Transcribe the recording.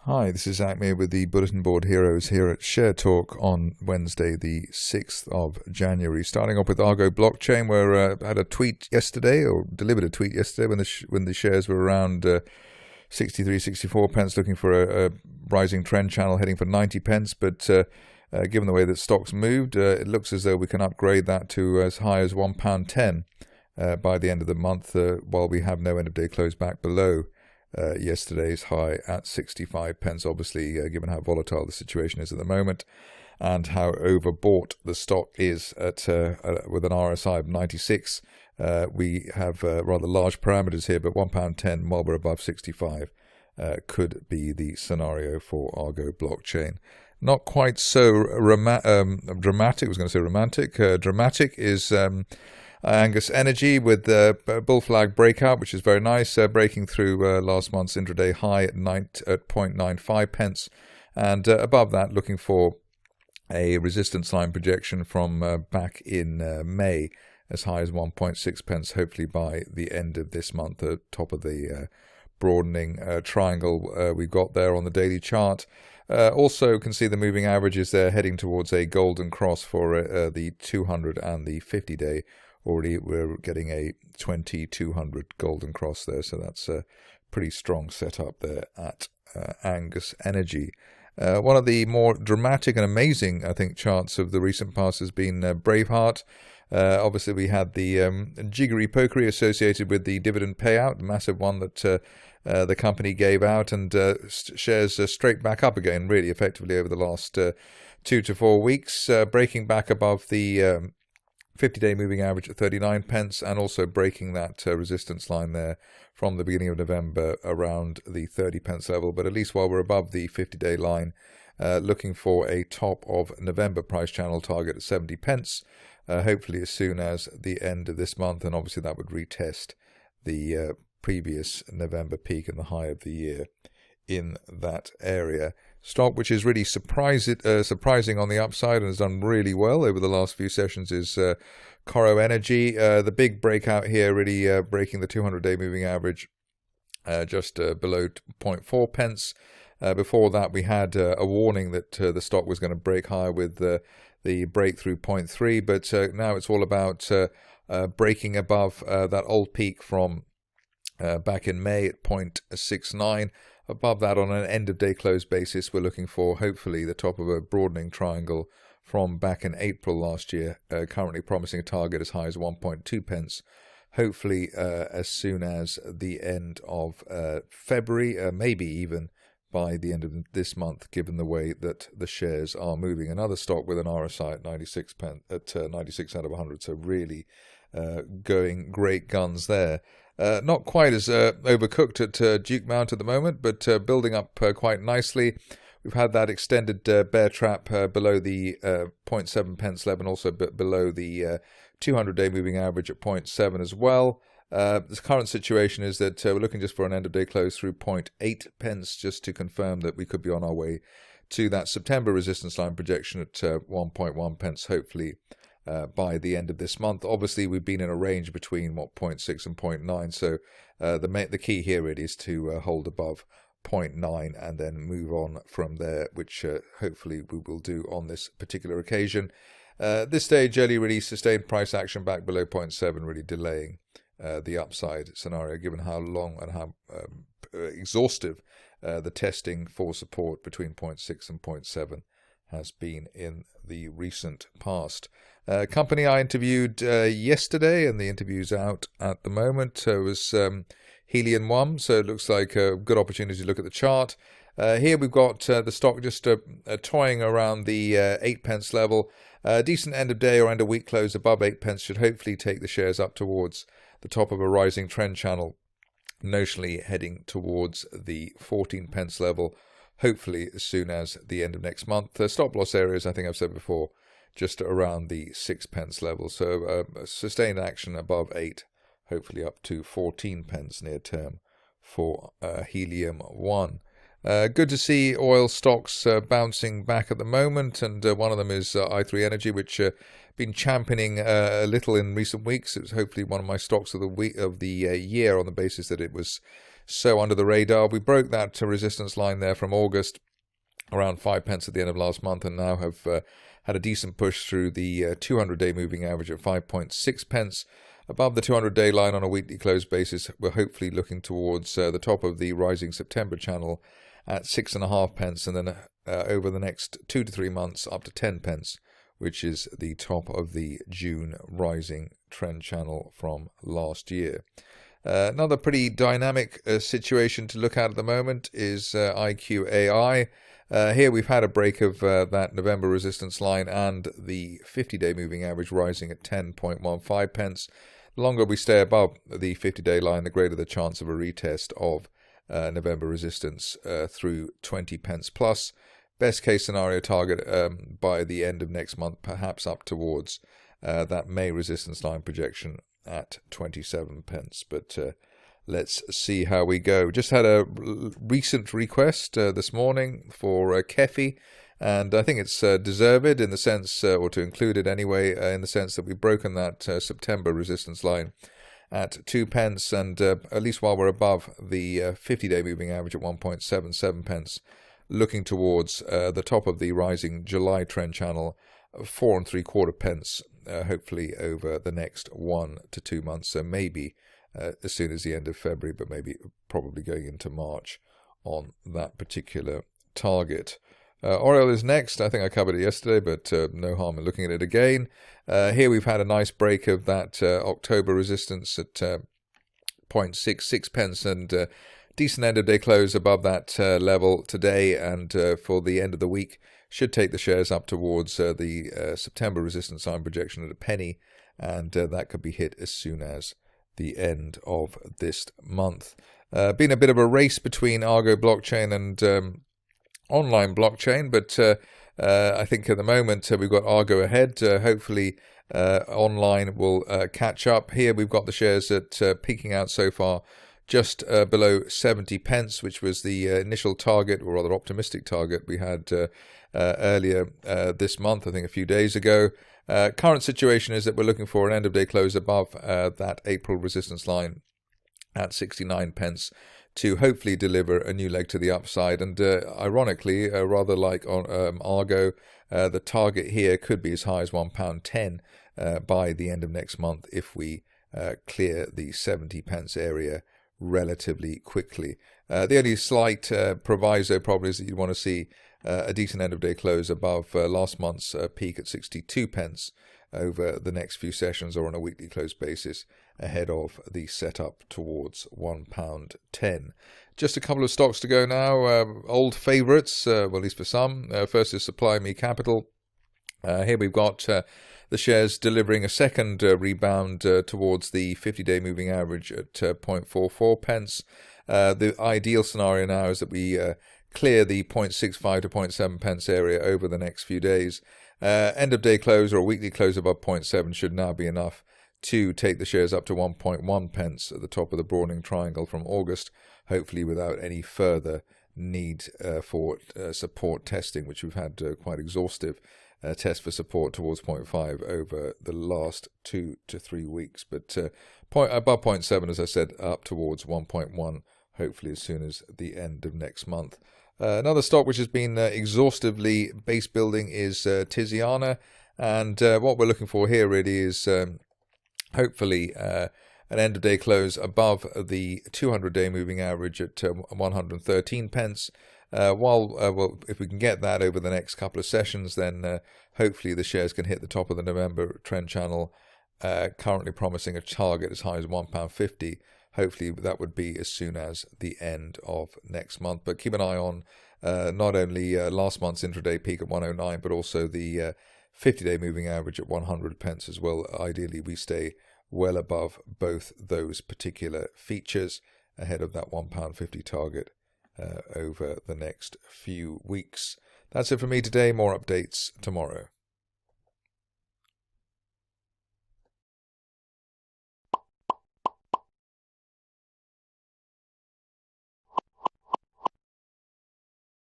Hi, this is Zak Mir with the Bulletin Board Heroes here at Share Talk on Wednesday, the 6th of January. Starting off with Argo Blockchain, where I had a tweet yesterday, or delivered a tweet yesterday when the shares were around 63, 64 pence, looking for a rising trend channel heading for 90 pence. But given the way that stocks moved, it looks as though we can upgrade that to as high as £1.10 by the end of the month, while we have no end-of-day close back below yesterday's high at 65 pence. Obviously, given how volatile the situation is at the moment and how overbought the stock is at with an RSI of 96, we have rather large parameters here, but £1.10 while we're above 65 could be the scenario for Argo Blockchain. Not quite so dramatic. I was going to say romantic. Dramatic is Angus Energy with the bull flag breakout, which is very nice, breaking through last month's intraday high at 0.95 pence, and above that looking for a resistance line projection from back in May as high as 1.6 pence, hopefully by the end of this month, top of the broadening triangle we've got there on the daily chart. Also can see the moving averages there heading towards a golden cross for the 200 and the 50-day. Already we're getting a 2200 golden cross there, so that's a pretty strong setup there at Angus Energy. One of the more dramatic and amazing, I think, charts of the recent past has been Braveheart. Obviously, we had the jiggery-pokery associated with the dividend payout, a massive one that the company gave out, and shares straight back up again, really effectively over the last 2 to 4 weeks, breaking back above the 50-day moving average at 39 pence, and also breaking that resistance line there from the beginning of November around the 30 pence level. But at least while we're above the 50-day line, looking for a top of November price channel target at 70 pence, hopefully as soon as the end of this month, and obviously that would retest the previous November peak and the high of the year in that area. Stock which is really surprising on the upside and has done really well over the last few sessions is Coro Energy. The big breakout here, really breaking the 200-day moving average just below 0.4 pence. Before that, we had a warning that the stock was going to break higher with the breakthrough 0.3, but now it's all about breaking above that old peak from back in May at 0.69. Above that, on an end-of-day close basis, we're looking for, hopefully, the top of a broadening triangle from back in April last year, currently promising a target as high as 1.2 pence, hopefully as soon as the end of February, maybe even by the end of this month, given the way that the shares are moving. Another stock with an RSI at 96 out of 100, so really going great guns there. Not quite as overcooked at Dukemount at the moment, but building up quite nicely. We've had that extended bear trap below the 0.7 pence level, and also below the 200-day moving average at 0.7 as well. The current situation is that we're looking just for an end-of-day close through 0.8 pence, just to confirm that we could be on our way to that September resistance line projection at 1.1 pence, hopefully by the end of this month. Obviously, we've been in a range between 0.6 and 0.9, so the key here really is to hold above 0.9 and then move on from there, which hopefully we will do on this particular occasion. This stage, early release sustained price action back below 0.7, really delaying the upside scenario, given how long and how exhaustive the testing for support between 0.6 and 0.7 has been in the recent past. Company I interviewed yesterday, and the interview's out at the moment, was Helium One, so it looks like a good opportunity to look at the chart. Here we've got the stock just toying around the 8 pence level. Decent end of day or end of week close above 8 pence should hopefully take the shares up towards the top of a rising trend channel, notionally heading towards the 14 pence level, hopefully as soon as the end of next month. Stop loss areas, I think I've said before, just around the 6 pence level. So sustained action above 8, hopefully up to 14 pence near term for Helium One. Good to see oil stocks bouncing back at the moment, and one of them is i3 Energy, which been championing a little in recent weeks. It was hopefully one of my stocks of the year on the basis that it was so under the radar. We broke that resistance line there from August, around 5 pence at the end of last month, and now have had a decent push through the 200-day moving average at 5.6 pence. Above the 200-day line on a weekly close basis, we're hopefully looking towards the top of the rising September channel at 6.5 pence, and then over the next 2 to 3 months up to 10 pence, which is the top of the June rising trend channel from last year. Another pretty dynamic situation to look at the moment is IQAI. Here we've had a break of that November resistance line and the 50-day moving average rising at 10.15 pence. The longer we stay above the 50-day line, the greater the chance of a retest of November resistance through 20 pence plus. Best case scenario target by the end of next month, perhaps up towards that May resistance line projection at 27 pence. But let's see how we go. Just had a recent request this morning for Kefi, and I think it's deserved in the sense, or to include it anyway, in the sense that we've broken that September resistance line at 2 pence, and at least while we're above the 50-day moving average at 1.77 pence, looking towards the top of the rising July trend channel, 4 3/4 pence, hopefully over the next 1 to 2 months. So maybe as soon as the end of February, but probably going into March on that particular target. Oriole is next. I think I covered it yesterday, but no harm in looking at it again. Here we've had a nice break of that October resistance at 0.66 pence, and decent end of day close above that level today, and for the end of the week should take the shares up towards the September resistance line projection at a penny, and that could be hit as soon as the end of this month. Been a bit of a race between Argo Blockchain and online blockchain, but I think at the moment we've got Argo ahead. Hopefully online will catch up. Here we've got the shares at peaking out so far just below 70 pence, which was the initial target, or rather optimistic target, we had earlier this month, I think a few days ago. Current situation is that we're looking for an end of day close above that April resistance line at 69 pence to hopefully deliver a new leg to the upside. And ironically, rather like on Argo, the target here could be as high as £1.10 by the end of next month if we clear the 70 pence area relatively quickly. The only slight proviso probably is that you want to see a decent end of day close above last month's peak at 62 pence over the next few sessions, or on a weekly close basis, ahead of the setup towards £1.10. Just a couple of stocks to go now. Old favourites, well, at least for some. First is SYME Capital. Here we've got the shares delivering a second rebound towards the 50-day moving average at 0.44 pence. The ideal scenario now is that we clear the 0.65 to 0.7 pence area over the next few days. End of day close or weekly close above 0.7 should now be enough to take the shares up to 1.1 pence at the top of the broadening triangle from August, hopefully without any further need for support testing, which we've had quite exhaustive test for support towards 0.5 over the last 2 to 3 weeks. But above 0.7, as I said, up towards 1.1, hopefully as soon as the end of next month. Another stock which has been exhaustively base building is Tiziana, and what we're looking for here really is hopefully an end of day close above the 200-day moving average at 113 pence. Well, if we can get that over the next couple of sessions, then hopefully the shares can hit the top of the November trend channel, currently promising a target as high as £1.50. Hopefully that would be as soon as the end of next month. But keep an eye on not only last month's intraday peak at 109, but also the 50-day moving average at 100 pence as well. Ideally, we stay well above both those particular features ahead of that £1.50 target over the next few weeks. That's it for me today. More updates tomorrow.